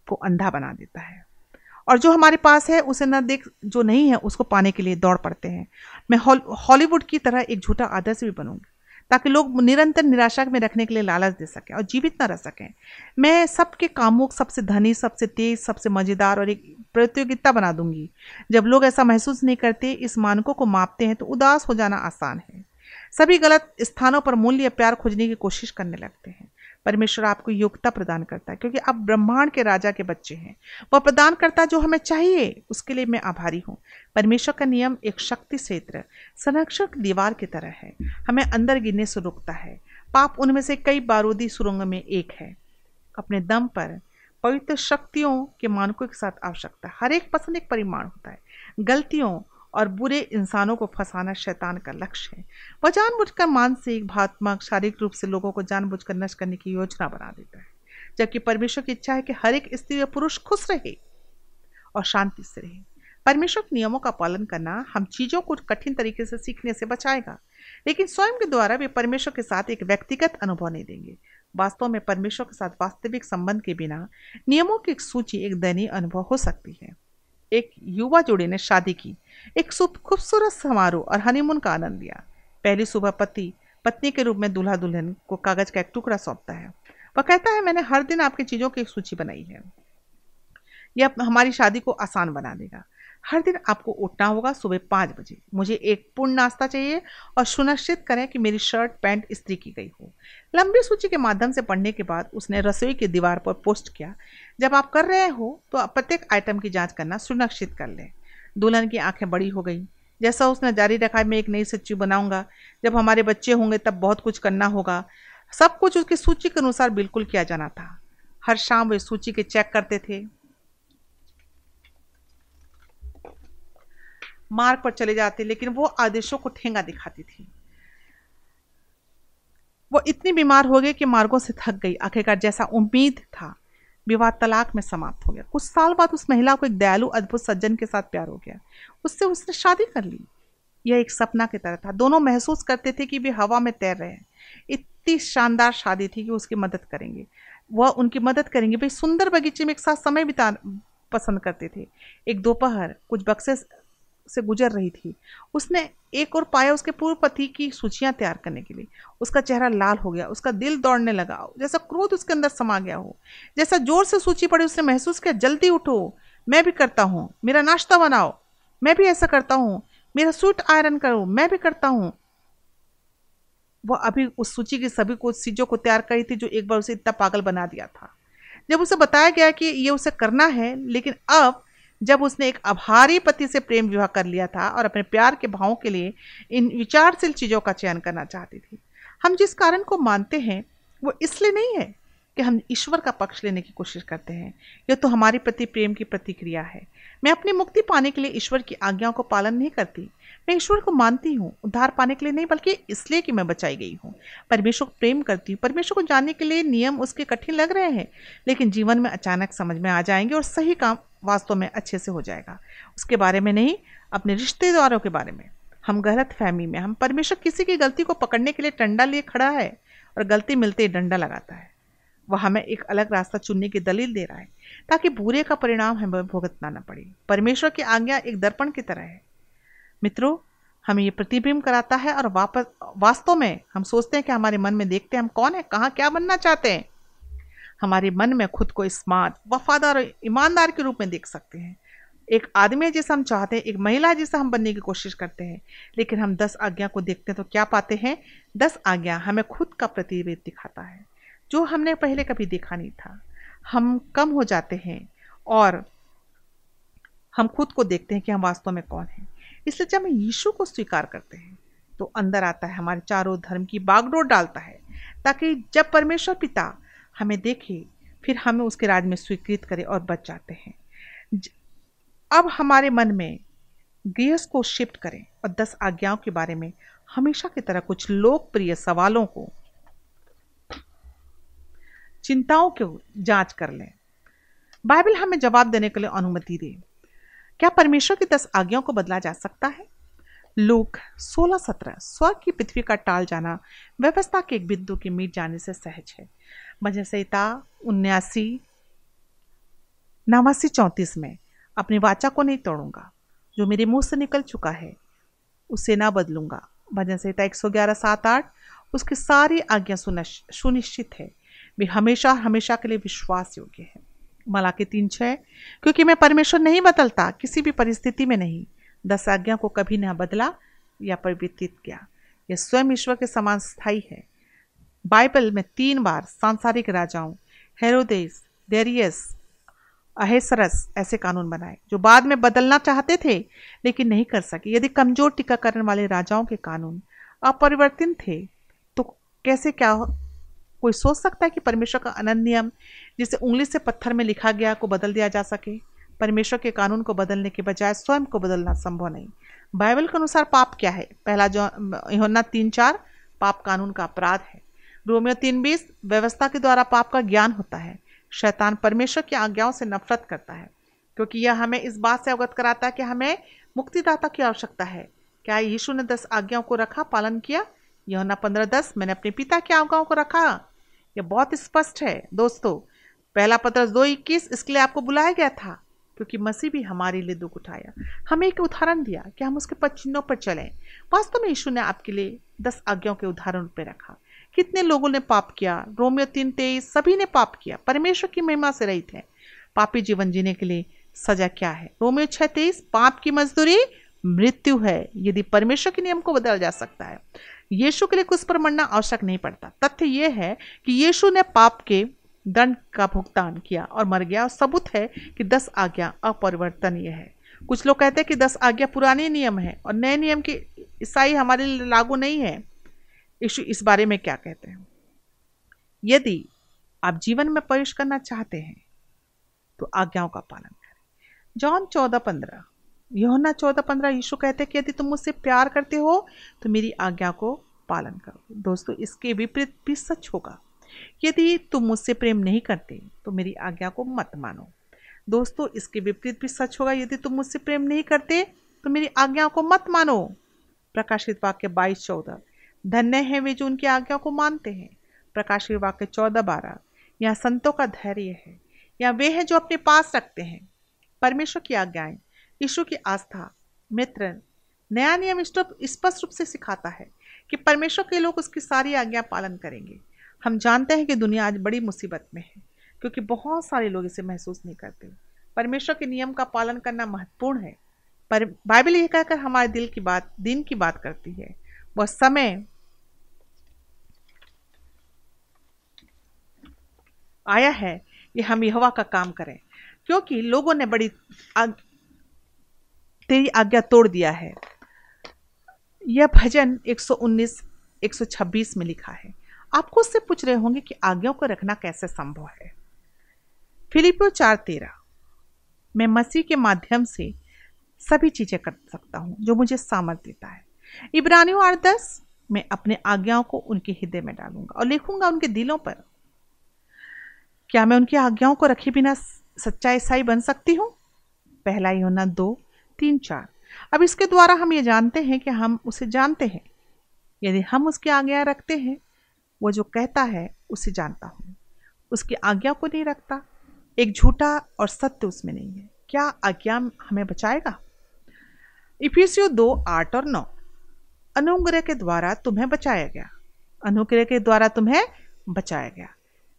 को अंधा बना देता है और जो हमारे पास है उसे न देख, जो नहीं है उसको पाने के लिए दौड़ पड़ते हैं। मैं हॉलीवुड की तरह एक झूठा आदर्श भी बनूंगी ताकि लोग निरंतर निराशा में रखने के लिए लालच दे सकें और जीवित न रह सकें। मैं सबके कामुक, सबसे धनी, सबसे तेज, सबसे मजेदार और एक प्रतियोगिता बना दूंगी। जब लोग ऐसा महसूस नहीं करते, इस मानकों को मापते हैं, तो उदास हो जाना आसान है। सभी गलत स्थानों पर मूल्य या प्यार खोजने की कोशिश करने लगते हैं। परमेश्वर आपको योग्यता प्रदान करता है क्योंकि आप ब्रह्मांड के राजा के बच्चे हैं। वह प्रदान करता है जो हमें चाहिए, उसके लिए मैं आभारी हूँ। परमेश्वर का नियम एक शक्ति क्षेत्र, संरक्षक दीवार की तरह है, हमें अंदर गिरने से रोकता है। पाप उनमें से कई बारूदी सुरंग में एक है। अपने दम पर पवित्र शक्तियों के मानकों के साथ आवश्यकता। हर एक पसंद एक परिमाण होता है। गलतियों और बुरे इंसानों को फंसाना शैतान का लक्ष्य है। वह जानबूझकर मानसिक, भावनात्मक, शारीरिक रूप से लोगों को जानबूझकर नष्ट करने की योजना बना देता है, जबकि परमेश्वर की इच्छा है कि हर एक स्त्री और पुरुष खुश रहे और शांति से रहे। परमेश्वर के नियमों का पालन करना हम चीजों को कठिन तरीके से सीखने से बचाएगा, लेकिन स्वयं के द्वारा वे परमेश्वर के साथ एक व्यक्तिगत अनुभव नहीं देंगे। वास्तव में परमेश्वर के साथ वास्तविक संबंध के बिना नियमों की एक सूची एक दयनीय अनुभव हो सकती है। एक युवा जोड़ी ने शादी की, एक खूबसूरत समारोह और हनीमून का आनंद लिया। पहली सुबह पति पत्नी के रूप में दूल्हा दुल्हन को कागज का एक टुकड़ा सौंपता है। वह कहता है, मैंने हर दिन आपकी चीजों की एक सूची बनाई है, यह हमारी शादी को आसान बना देगा। हर दिन आपको उठना होगा सुबह 5 बजे। मुझे एक पूर्ण नाश्ता चाहिए और सुनिश्चित करें कि मेरी शर्ट पैंट इस्त्री की गई हो। लंबी सूची के माध्यम से पढ़ने के बाद उसने रसोई की दीवार पर पोस्ट किया, जब आप कर रहे हो तो प्रत्येक आइटम की जांच करना सुनिश्चित कर लें। दुल्हन की आंखें बड़ी हो गई। जैसा उसने जारी रखा, मैं एक नई सूची बनाऊंगा, जब हमारे बच्चे होंगे तब बहुत कुछ करना होगा। सब कुछ उसकी सूची के अनुसार बिल्कुल किया जाना था। हर शाम वे सूची के चेक करते थे, मार्ग पर चले जाते, लेकिन वो आदेशों को ठेंगा दिखाती थी। वो इतनी बीमार हो गई कि मार्गों से थक गई। आखिरकार जैसा उम्मीद था, विवाह तलाक में समाप्त हो गया। कुछ साल बाद उस महिला को एक दयालु अद्भुत सज्जन के साथ प्यार हो गया। उससे उसने शादी कर ली। यह एक सपना की तरह था। दोनों महसूस करते थे कि वे हवा में तैर रहे हैं। इतनी शानदार शादी थी कि उसकी मदद करेंगे, वह उनकी मदद करेंगे। वे सुंदर बगीचे में एक साथ समय बिताना पसंद करते थे। एक दोपहर कुछ बक्से से गुजर रही थी। उसने एक और पाया उसके पूर्व पति की सूचियां तैयार करने के लिए। उसका चेहरा लाल हो गया, उसका दिल दौड़ने लगा, जैसा क्रोध उसके अंदर समा गया हो। जैसा जोर से सूची पड़ी, उसने महसूस किया, जल्दी उठो, मैं भी करता हूँ, मेरा नाश्ता बनाओ, मैं भी ऐसा करता हूँ, मेरा सूट आयरन करो, मैं भी करता हूँ। वह अभी उस सूची की सभी चीजों को तैयार करी थी जो एक बार उसे इतना पागल बना दिया था। जब उसे बताया गया कि ये उसे करना है, लेकिन अब जब उसने एक आभारी पति से प्रेम विवाह कर लिया था और अपने प्यार के भावों के लिए इन विचारशील चीजों का चयन करना चाहती थी। हम जिस कारण को मानते हैं वो इसलिए नहीं है कि हम ईश्वर का पक्ष लेने की कोशिश करते हैं। यह तो हमारे प्रति प्रेम की प्रतिक्रिया है। मैं अपनी मुक्ति पाने के लिए ईश्वर की आज्ञाओं को पालन नहीं करती। मैं ईश्वर को मानती हूँ, उद्धार पाने के लिए नहीं, बल्कि इसलिए कि मैं बचाई गई हूँ। परमेश्वर को प्रेम करती हूँ। परमेश्वर को जानने के लिए नियम उसके कठिन लग रहे हैं, लेकिन जीवन में अचानक समझ में आ जाएंगे और सही काम वास्तव में अच्छे से हो जाएगा, उसके बारे में नहीं, अपने रिश्तेदारों के बारे में। हम गलत फहमी में, हम परमेश्वर किसी की गलती को पकड़ने के लिए डंडा लिए खड़ा है और गलती मिलते ही डंडा लगाता है। वह हमें एक अलग रास्ता चुनने की दलील दे रहा है ताकि बुरे का परिणाम हमें भुगतना न पड़े। परमेश्वर की आज्ञा एक दर्पण की तरह है मित्रों, हमें ये प्रतिबिंब कराता है और वास्तव में हम सोचते हैं कि हमारे मन में देखते हैं हम कौन है, कहाँ क्या बनना चाहते हैं। हमारे मन में खुद को स्मार्ट, वफादार और ईमानदार के रूप में देख सकते हैं। एक आदमी जिसे हम चाहते हैं, एक महिला जिसे हम बनने की कोशिश करते हैं, लेकिन हम 10 आज्ञा को देखते हैं तो क्या पाते हैं? 10 आज्ञा हमें खुद का प्रतिबिंब दिखाता है जो हमने पहले कभी देखा नहीं था। हम कम हो जाते हैं और हम खुद को देखते हैं कि हम वास्तव में कौन हैं। इसलिए जब हम यीशु को स्वीकार करते हैं तो अंदर आता है, हमारे चारों धर्म की बागडोर डालता है ताकि जब परमेश्वर पिता हमें देखे फिर हमें उसके राज में स्वीकृत करे और बच जाते हैं। अब हमारे मन में गियर्स को शिफ्ट करें और 10 आज्ञाओं के बारे में हमेशा की तरह कुछ लोकप्रिय सवालों को, चिंताओं को जांच कर लें। बाइबल हमें जवाब देने के लिए अनुमति दे। क्या परमेश्वर की 10 आज्ञाओं को बदला जा सकता है? लूक 16:17 स्वर्ग की पृथ्वी का टाल जाना व्यवस्था के एक बिंदु के मिट जाने से सहज है। भजन संहिता 89:34 में अपनी वाचा को नहीं तोड़ूंगा, जो मेरे मुंह से निकल चुका है उसे ना बदलूंगा। भजन संहिता 111:7-8 उसकी सारी आज्ञा सुनिश्चित है, वे हमेशा हमेशा के लिए विश्वास योग्य है। मलाकी 3:6 क्योंकि मैं परमेश्वर नहीं बदलता, किसी भी परिस्थिति में नहीं, 10 आज्ञा को कभी न बदला या परिवर्तित किया, यह स्वयं ईश्वर के समान स्थायी है। बाइबल में 3 बार सांसारिक राजाओं हेरोदेस, डेरियस, अहेसरस ऐसे कानून बनाए जो बाद में बदलना चाहते थे लेकिन नहीं कर सके। यदि कमजोर टीकाकरण वाले राजाओं के कानून अपरिवर्तित थे तो कैसे क्या कोई सोच सकता है कि परमेश्वर का अनंत नियम जिसे उंगली से पत्थर में लिखा गया को बदल दिया जा सके? परमेश्वर के कानून को बदलने के बजाय स्वयं को बदलना संभव नहीं। बाइबल के अनुसार पाप क्या है? पहला यूहन्ना 3:4 पाप कानून का अपराध है। रोमियो 3:20 व्यवस्था के द्वारा पाप का ज्ञान होता है। शैतान परमेश्वर की आज्ञाओं से नफरत करता है क्योंकि यह हमें इस बात से अवगत कराता है कि हमें मुक्तिदाता की आवश्यकता है। क्या यीशु ने 10 आज्ञाओं को रखा, पालन किया? यूहन्ना 15:10 मैंने अपने पिता की आज्ञाओं को रखा। यह बहुत स्पष्ट है दोस्तों। पहला पत्रस 2:21 इसके लिए आपको बुलाया गया था क्योंकि मसीह भी हमारे लिए दुख उठाया, हमें एक उदाहरण दिया कि हम उसके पद चिन्हों पर चलें। वास्तव में यीशु ने आपके लिए 10 आज्ञाओं के उदाहरण पर रखा। कितने लोगों ने पाप किया? रोमियो 3:23 सभी ने पाप किया, परमेश्वर की महिमा से रहित है। पापी जीवन जीने के लिए सजा क्या है? रोमियो 6:23 पाप की मजदूरी मृत्यु है। यदि परमेश्वर के नियम को बदला जा सकता है, यीशु के लिए कुछ पर मरना आवश्यक नहीं पड़ता। तथ्य यह है कि यीशु ने पाप के दंड का भुगतान किया और मर गया, और सबूत है कि 10 आज्ञा अपरिवर्तनीय है। कुछ लोग कहते हैं कि 10 आज्ञा पुराने नियम है और नए नियम के ईसाई हमारे लिए लागू नहीं है। यीशु इस बारे में क्या कहते हैं? यदि आप जीवन में प्रवेश करना चाहते हैं तो आज्ञाओं का पालन करें। जॉन 14:15 यूहन्ना 14:15 यीशु कहते हैं कि यदि तुम मुझसे प्यार करते हो तो मेरी आज्ञा को पालन करो। दोस्तों इसके विपरीत भी सच होगा। यदि तुम मुझसे प्रेम नहीं करते तो मेरी आज्ञा को मत मानो। दोस्तों इसके विपरीत भी सच होगा। यदि तुम मुझसे प्रेम नहीं करते तो मेरी आज्ञा को मत मानो। प्रकाशित वाक्य 22:14 धन्य है वे जो उनकी आज्ञा को मानते हैं। प्रकाशित वाक्य 14:12 यहाँ संतों का धैर्य है, या वे हैं जो अपने पास रखते हैं परमेश्वर की आज्ञाएं। यीशु की आस्था मित्र नया नियम स्पष्ट रूप से सिखाता है कि परमेश्वर के लोग उसकी सारी आज्ञा पालन करेंगे। हम जानते हैं कि दुनिया आज बड़ी मुसीबत में है क्योंकि बहुत सारे लोग इसे महसूस नहीं करते। परमेश्वर के नियम का पालन करना महत्वपूर्ण है, पर बाइबल यह कहकर हमारे दिन की बात करती है। वह समय आया है कि हम यहोवा का काम करें क्योंकि लोगों ने बड़ी तेरी आज्ञा तोड़ दिया है। यह भजन 119-126 में लिखा है। आपको उससे पूछ रहे होंगे कि आज्ञाओं को रखना कैसे संभव है। फिलिपियों 4:13 मैं मसीह के माध्यम से सभी चीजें कर सकता हूं जो मुझे सामर्थ्य देता है। इब्रानियों 8:10 मैं अपने आज्ञाओं को उनके हृदय में डालूंगा और लिखूंगा उनके दिलों पर। क्या मैं उनकी आज्ञाओं को रखे बिना सच्चा ईसाई बन सकती हूँ? पहला यूहन्ना 2:3-4। अब इसके द्वारा हम ये जानते हैं कि हम उसे जानते हैं, यदि हम उसकी आज्ञा रखते हैं। वो जो कहता है उसे जानता हूँ, उसकी आज्ञा को नहीं रखता, एक झूठा और सत्य उसमें नहीं है। क्या आज्ञा हमें बचाएगा? इफिसियों 2:8-9। अनुग्रह के द्वारा तुम्हें बचाया गया, अनुग्रह के द्वारा तुम्हें बचाया गया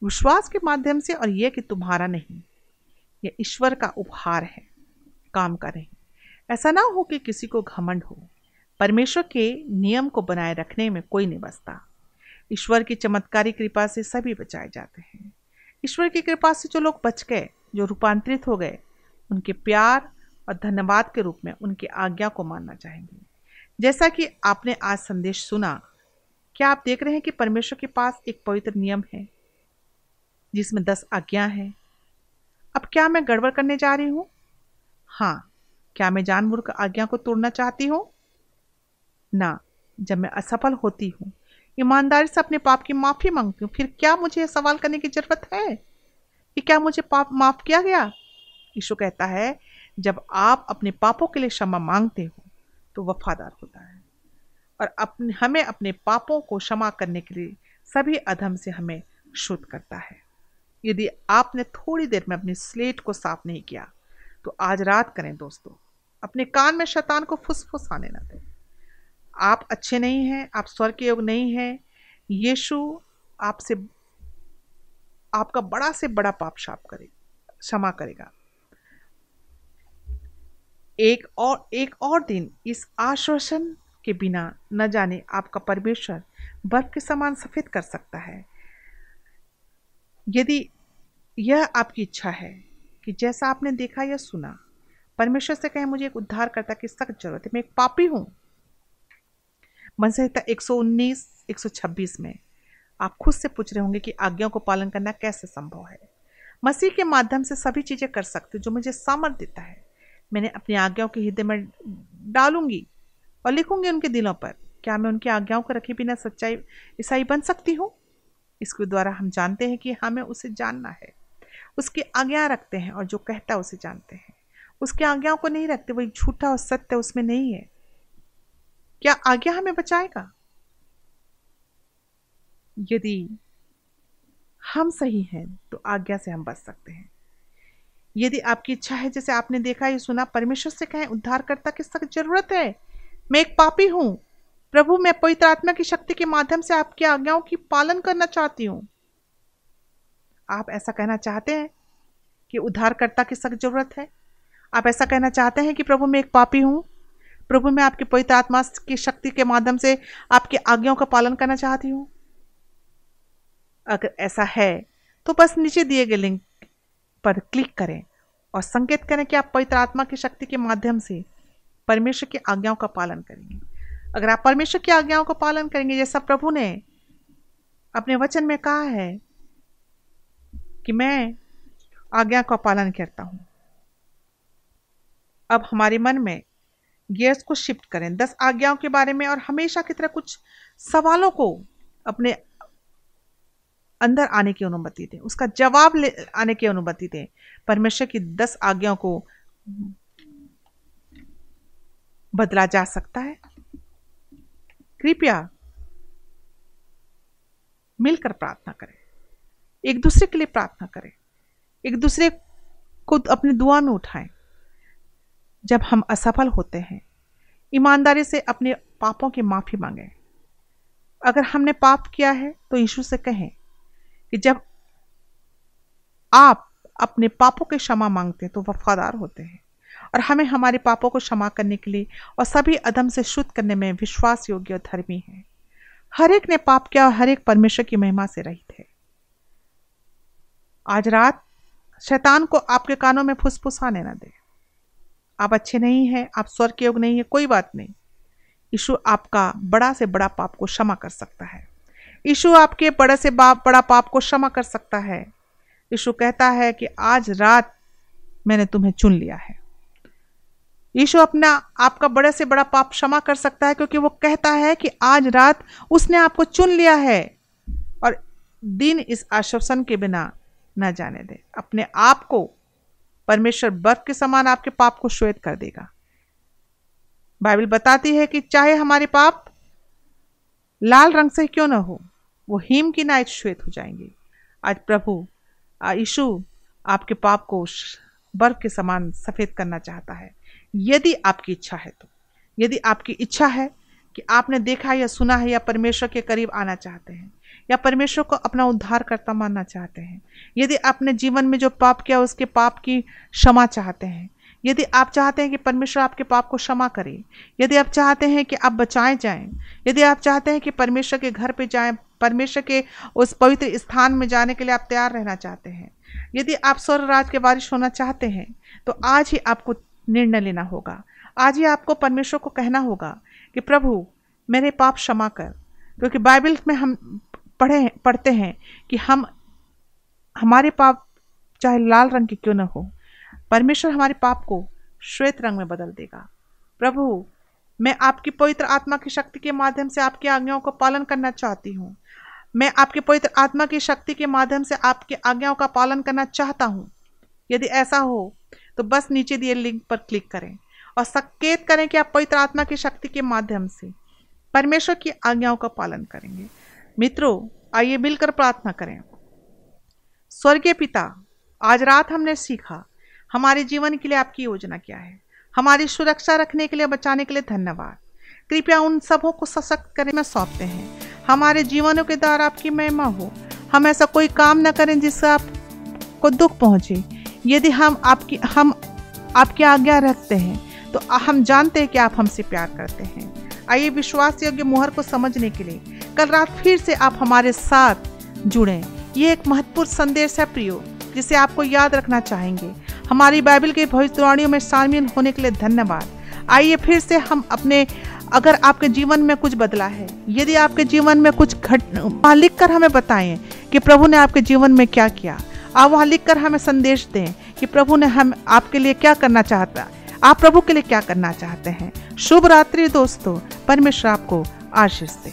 विश्वास के माध्यम से, और यह कि तुम्हारा नहीं, यह ईश्वर का उपहार है, काम का नहीं। ऐसा ना हो कि किसी को घमंड हो। परमेश्वर के नियम को बनाए रखने में कोई नहीं बचता। ईश्वर की चमत्कारी कृपा से सभी बचाए जाते हैं। ईश्वर की कृपा से जो लोग बच गए, जो रूपांतरित हो गए, उनके प्यार और धन्यवाद के रूप में उनकी आज्ञा को मानना चाहेंगे। जैसा कि आपने आज संदेश सुना, क्या आप देख रहे हैं कि परमेश्वर के पास एक पवित्र नियम है जिसमें 10 आज्ञा हैं। अब क्या मैं गड़बड़ करने जा रही हूं? हाँ। क्या मैं जानबूझकर आज्ञा को तोड़ना चाहती हूँ? ना। जब मैं असफल होती हूँ, ईमानदारी से अपने पाप की माफी मांगती हूँ, फिर क्या मुझे यह सवाल करने की जरूरत है कि क्या मुझे पाप माफ किया गया? यीशु कहता है, जब आप अपने पापों के लिए क्षमा मांगते हो तो वफादार होता है और हमें अपने पापों को क्षमा करने के लिए सभी अधर्म से हमें शुद्ध करता है। यदि आपने थोड़ी देर में अपनी स्लेट को साफ नहीं किया तो आज रात करें दोस्तों। अपने कान में शैतान को फुसफुस आने न दें। आप अच्छे नहीं हैं, आप स्वर्ग के योग्य नहीं हैं। यीशु आपसे आपका बड़ा से बड़ा पाप क्षमा करेगा। एक और दिन इस आश्वासन के बिना न जाने आपका परमेश्वर बर्फ के समान सफेद कर सकता है। यदि यह आपकी इच्छा है कि जैसा आपने देखा या सुना, परमेश्वर से कहें, मुझे एक उद्धारकर्ता की सख्त जरूरत है, मैं एक पापी हूं। मत्ती संहिता 119-126 में आप खुद से पूछ रहे होंगे कि आज्ञाओं को पालन करना कैसे संभव है। मसीह के माध्यम से सभी चीजें कर सकते जो मुझे सामर्थ देता है। मैंने अपनी आज्ञाओं के हृदय में डालूंगी और लिखूंगी उनके दिलों पर। क्या मैं उनकी आज्ञाओं को रखे बिना सच्चाई ईसाई बन सकती हूँ? इसके द्वारा हम जानते हैं कि हमें उसे जानना है। उसकी आज्ञा रखते हैं और जो कहता है उसे जानते हैं। उसकी आज्ञाओं को नहीं रखते, वही झूठा और सत्य उसमें नहीं है। क्या आज्ञा हमें बचाएगा? यदि हम सही हैं तो आज्ञा से हम बच सकते हैं। यदि आपकी इच्छा है, जैसे आपने देखा या सुना, परमेश्वर से कहें, उद्धारकर्ता की सख्त जरूरत है, मैं एक पापी हूं प्रभु, मैं पवित्र आत्मा की शक्ति के माध्यम से आपकी आज्ञाओं की पालन करना चाहती हूं। आप ऐसा कहना चाहते हैं कि उद्धारकर्ता की सख्त जरूरत है? आप ऐसा कहना चाहते हैं कि प्रभु मैं एक पापी हूं, प्रभु मैं आपकी पवित्र आत्मा की शक्ति के माध्यम से आपकी आज्ञाओं का पालन करना चाहती हूं? अगर ऐसा है तो बस नीचे दिए गए लिंक पर क्लिक करें और संकेत करें कि आप पवित्र आत्मा की शक्ति के माध्यम से परमेश्वर की आज्ञाओं का पालन करेंगे। अगर आप परमेश्वर की आज्ञाओं का पालन करेंगे, जैसा प्रभु ने अपने वचन में कहा है कि मैं आज्ञा का पालन करता हूं, अब हमारे मन में गियर्स को शिफ्ट करें 10 आज्ञाओं के बारे में और हमेशा की तरह कुछ सवालों को अपने अंदर आने की अनुमति दें, उसका जवाब आने की अनुमति दें। परमेश्वर की 10 आज्ञाओं को बदला जा सकता है। कृपया मिलकर प्रार्थना करें, एक दूसरे के लिए प्रार्थना करें, एक दूसरे को अपनी दुआ में उठाएं। जब हम असफल होते हैं, ईमानदारी से अपने पापों की माफी मांगें। अगर हमने पाप किया है तो यीशु से कहें कि जब आप अपने पापों की क्षमा मांगते हैं तो वफादार होते हैं और हमें हमारे पापों को क्षमा करने के लिए और सभी अधर्म से शुद्ध करने में विश्वास योग्य और धर्मी है। हर एक ने पाप किया और हर एक परमेश्वर की महिमा से रहित है। आज रात शैतान को आपके कानों में फुसफुसाने न दे। आप अच्छे नहीं हैं, आप स्वर्ग के योग्य नहीं है, कोई बात नहीं। यीशु आपका बड़ा से बड़ा पाप को क्षमा कर सकता है। यीशु आपके बड़े से बड़ा पाप को क्षमा कर सकता है। यीशु कहता है कि आज रात मैंने तुम्हें चुन लिया है। यीशु अपना आपका बड़े से बड़ा पाप क्षमा कर सकता है क्योंकि वो कहता है कि आज रात उसने आपको चुन लिया है और दिन इस आश्वासन के बिना न जाने दे। अपने आप को परमेश्वर बर्फ के समान आपके पाप को श्वेत कर देगा। बाइबल बताती है कि चाहे हमारे पाप लाल रंग से क्यों ना हो, वो हिम की नाई श्वेत हो जाएंगे। आज प्रभु यीशु आपके पाप को बर्फ के समान सफेद करना चाहता है, यदि आपकी इच्छा है तो। यदि आपकी इच्छा है कि आपने देखा या सुना है, या परमेश्वर के करीब आना चाहते हैं, या परमेश्वर को अपना उद्धारकर्ता मानना चाहते हैं, यदि आपने जीवन में जो पाप किया उसके पाप की क्षमा चाहते हैं, यदि आप चाहते हैं कि परमेश्वर आपके पाप को क्षमा करे, यदि आप चाहते हैं कि आप बचाए जाएं, यदि आप चाहते हैं कि परमेश्वर के घर पे जाएं, परमेश्वर के उस पवित्र स्थान में जाने के लिए आप तैयार रहना चाहते हैं, यदि आप स्वर्ग राज्य के वारिस होना चाहते हैं, तो आज ही आपको निर्णय लेना होगा। आज ही आपको परमेश्वर को कहना होगा कि प्रभु मेरे पाप क्षमा कर। क्योंकि बाइबल में हम पढ़ते हैं कि हमारे पाप चाहे लाल रंग के क्यों न हो, परमेश्वर हमारे पाप को श्वेत रंग में बदल देगा। प्रभु मैं आपकी पवित्र आत्मा की शक्ति के माध्यम से आपकी आज्ञाओं का पालन करना चाहती हूँ। मैं आपके पवित्र आत्मा की शक्ति के माध्यम से आपकी आज्ञाओं का पालन करना चाहता हूँ। यदि ऐसा हो तो बस नीचे दिए लिंक पर क्लिक करें और संकेत करें कि आप पवित्र आत्मा की शक्ति के माध्यम से परमेश्वर की आज्ञाओं का पालन करेंगे। मित्रों, आइए मिलकर प्रार्थना करें। स्वर्गीय पिता, आज रात हमने सीखा हमारे जीवन के लिए आपकी योजना क्या है। हमारी सुरक्षा रखने के लिए, बचाने के लिए धन्यवाद। कृपया उन सबों को सशक्त करने में सौंपते हैं। हमारे जीवनों के द्वारा आपकी महिमा हो। हम ऐसा कोई काम न करें जिससे आपको दुख पहुंचे। यदि हम आपकी आज्ञा रखते हैं तो हम जानते हैं कि आप हमसे प्यार करते हैं। आइए विश्वास योग्य मुहर को समझने के लिए कल रात फिर से आप हमारे साथ जुड़ें। ये एक महत्वपूर्ण संदेश है प्रियो, जिसे आपको याद रखना चाहेंगे। हमारी बाइबल के भविष्यवाणियों में शामिल होने के लिए धन्यवाद। आइए फिर से हम अगर आपके जीवन में कुछ बदला है, यदि आपके जीवन में कुछ वहाँ लिख कर हमें बताएं कि प्रभु ने आपके जीवन में क्या किया। आप वहाँ लिख कर हमें संदेश दें कि प्रभु ने हम आपके लिए क्या करना चाहता, आप प्रभु के लिए क्या करना चाहते हैं। शुभ रात्रि दोस्तों, परमेश्वर आपको आशीष दे।